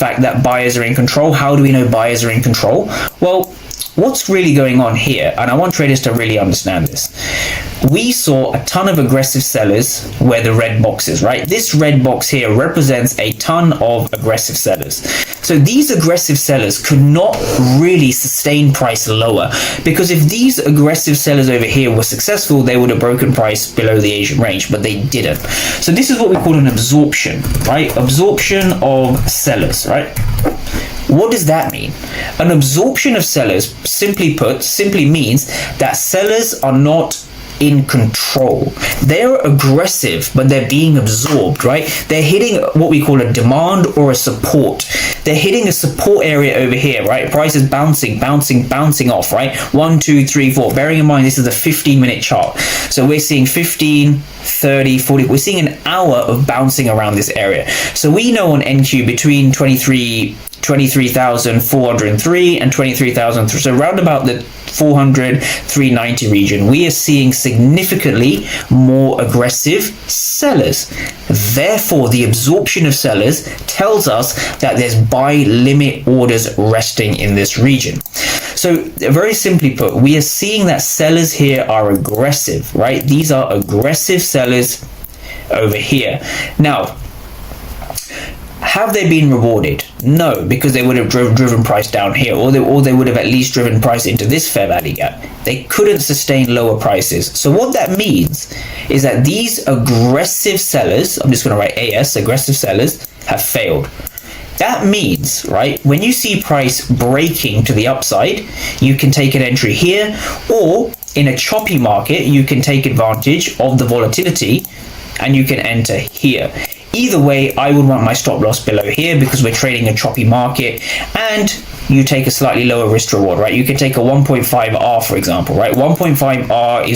fact that buyers are in control. How do we know buyers are in control? Well, what's really going on here, and I want traders to really understand this. We saw a ton of aggressive sellers where the red box is, right? This red box here represents a ton of aggressive sellers. So these aggressive sellers could not really sustain price lower, because if these aggressive sellers over here were successful, they would have broken price below the Asian range, but they didn't. So this is what we call an absorption, right? Absorption of sellers, right? What does that mean? An absorption of sellers, simply put, simply means that sellers are not in control. They're aggressive, but they're being absorbed, right? They're hitting what we call a demand or a support. They're hitting a support area over here, right? Price is bouncing off, right? 1, 2, 3, 4. Bearing in mind, this is a 15-minute chart. So we're seeing 15, 30, 40. We're seeing an hour of bouncing around this area. So we know on NQ between 23,403 and 23,000, so around about the 400, 390 region, we are seeing significantly more aggressive sellers. Therefore, the absorption of sellers tells us that there's buy limit orders resting in this region. So very simply put, we are seeing that sellers here are aggressive, right? These are aggressive sellers over here. Now, have they been rewarded? No, because they would have driven price down here, or they would have at least driven price into this fair value gap. They couldn't sustain lower prices. So what that means is that these aggressive sellers, I'm just going to write AS, aggressive sellers, have failed. That means, right, when you see price breaking to the upside, you can take an entry here, or in a choppy market, you can take advantage of the volatility and you can enter here. Either way, I would want my stop loss below here because we're trading a choppy market, and you take a slightly lower risk reward, right? You can take a 1.5R, for example, right? 1.5R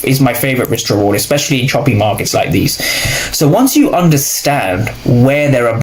is my favorite risk reward, especially in choppy markets like these. So once you understand where there are